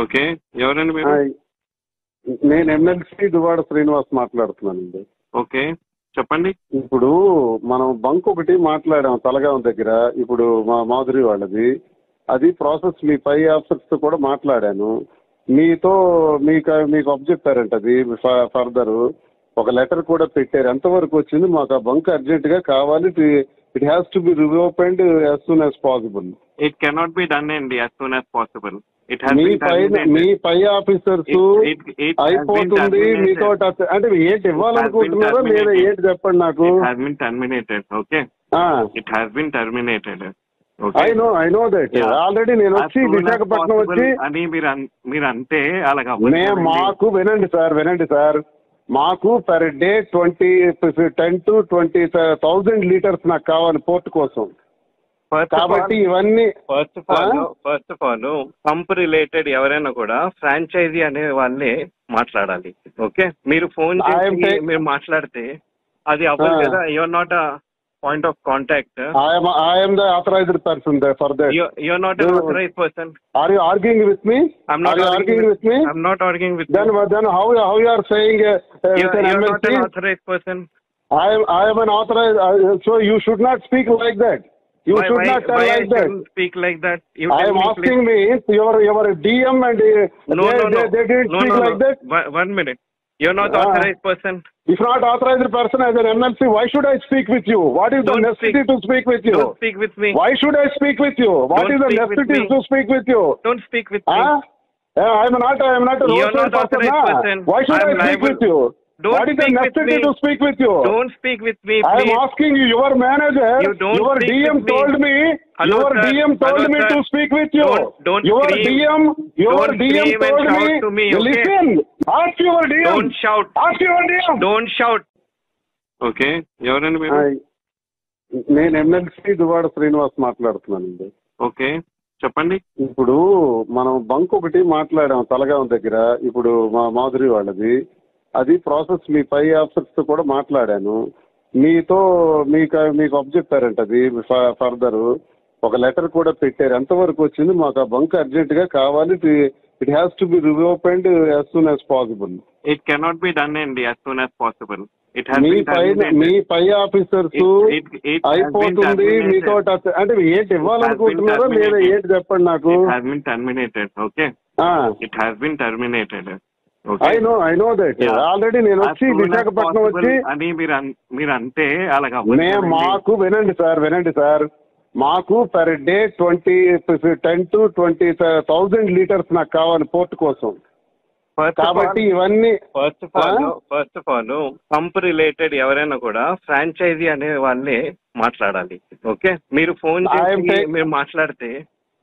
Okay. ఎవరండి మీరు? Hi. నేను ఎమ్మెల్సీ దువ్వాడ శ్రీనివాస్ మాట్లాడుతున్నానండి. ఓకే. చెప్పండి. ఇప్పుడు మనం బంక్ ఒకటి మాట్లాడాం తలగాం దగ్గర. ఇప్పుడు మా మాధురి వాళ్ళది. అది ప్రాసెస్ మీ పై ఆఫీసర్స్ తో కూడా మాట్లాడాను. మీతో మీకు అబ్జెక్టారంట అది ఫర్దర్ ఒక లెటర్ కూడా పెట్టారు. ఎంతవరకు వచ్చింది? మాకు ఆ బంక్ అర్జెంట్ గా కావాలి. It has to be reopened as soon as possible. It cannot be done అండి యాజ్ సూన్ యాజ్ పాసిబుల్. మీ పై ఆఫీసర్స్ అయిపోతుంది మీతో అంటే ఏంటి ఇవ్వాలనుకుంటున్నారో లేదా ఏంటి చెప్పండి నాకు. ఐ నో దట్ ఆల్రెడీ నేను వచ్చి విశాఖపట్నం వచ్చి అని మీరు అంటే అలాగా వినండి సార్ మాకు పర్ డే 10 to 20,000 లీటర్స్ నాకు కావాలి పోర్ట్ కోసం. కాబట్టి ఇవన్నీ first of all pump related ఎవరైనా కూడా ఫ్రాంచైజీ అనే వాళ్ళే మాట్లాడాలి. ఓకే, మీరు ఫోన్ చేసి మీరు మాట్లాడితే అది అవ్వదు కదా. Your not a point of contact. I am the authorized person there for that. You're not an authorized person. Are you arguing with me? I'm not arguing with me. I'm not arguing with then you. Then how you are saying you're not an authorized person. I am an authorized. So you should not speak like that. You should not tell like that. Speak like that. I am asking me your DM and they didn't speak like that. One minute. You're not authorized person. If not authorized person as an MLC, why should I speak with you? What is the necessity to speak with you? Don't speak with me. Why should I speak with you? What is the necessity to speak with you? Don't speak with me. I am not a You're not authorized person. Why should I speak with you? What is the necessity to speak with you? Don't speak with me, please. I am asking you, your manager, your DM told me, your DM told me to speak with you. Your DM told me, listen, ask your DM. Don't shout. Ask your DM. Don't shout. Okay, ఎవరండి మీరు? నేను MLC Duvvada Srinivas మాట్లాడుతున్నానండి. Okay, చెప్పండి. ఇప్పుడు మనం bunk ఒకటి మాట్లాడాం తలగాం దగ్గర. ఇప్పుడు మా మాధురి వాళ్ళది. అది ప్రాసెస్ మీ పై ఆఫీసర్స్ తో కూడా మాట్లాడాను. మీతో మీకు అబ్జెక్టారంట అది ఫర్దర్ ఒక లెటర్ కూడా పెట్టారు. ఎంతవరకు వచ్చింది? మాకు ఆ బంక్ అర్జెంట్ గా కావాలి. It has to be reopened as soon as possible. It cannot be done అండి యాజ్ సూన్ యాజ్ పాసిబుల్. మీ పై ఆఫీసర్స్ అయిపోతుంది మీతో అంటే ఏంటి ఇవ్వాలనుకుంటున్నారో లేదా ఏంటి చెప్పండి నాకు. Okay, it has been terminated. I know that already నేను వచ్చి విశాఖపట్నం వచ్చి అని మీరు అంటే అలాగా వినండి సార్ మాకు పర్ డే 10 to 20,000 లీటర్స్ నాకు కావాలి పోర్ట్ కోసం. కాబట్టి ఇవన్నీ first of all pump related ఎవరైనా కూడా ఫ్రాంచైజీ అనే వాళ్ళే మాట్లాడాలి. ఓకే, మీరు ఫోన్ చేసి మీరు మాట్లాడితే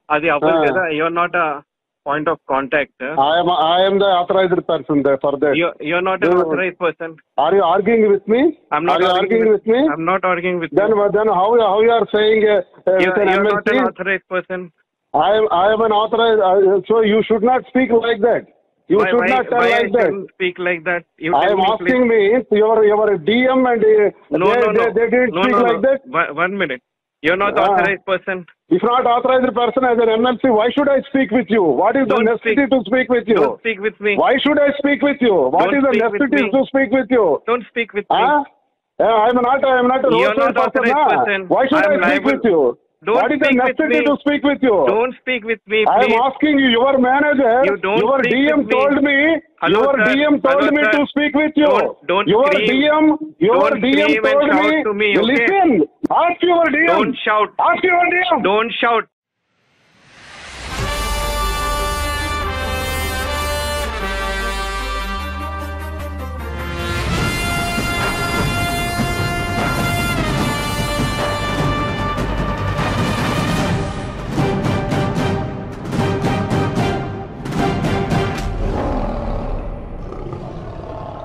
అది అవ్వదు కదా. Your not a point of contact. I am the authorized person there for that. You're not an authorized person. Are you arguing with me? I'm not arguing with me. I'm not arguing with you. Then how you are saying you're not an authorized person. I am an authorized. So you should not speak like that. You should not tell like that. Speak like that. I am asking me your DM and they didn't speak like that. One minute. You're not authorized person. If not authorized person as an MLC, why should I speak with you? What is the necessity to speak with you? Don't speak with me. Why should I speak with you? What is the necessity to speak with you? Don't speak with me. I am not a You're not authorized person. Why should I speak with you? What is the necessity to speak with you? Don't speak with me, please. I am asking you, your manager, your DM told me, your DM told me to speak with you. Your DM told me, listen, ask your DM. Don't shout. Ask your DM. Don't shout.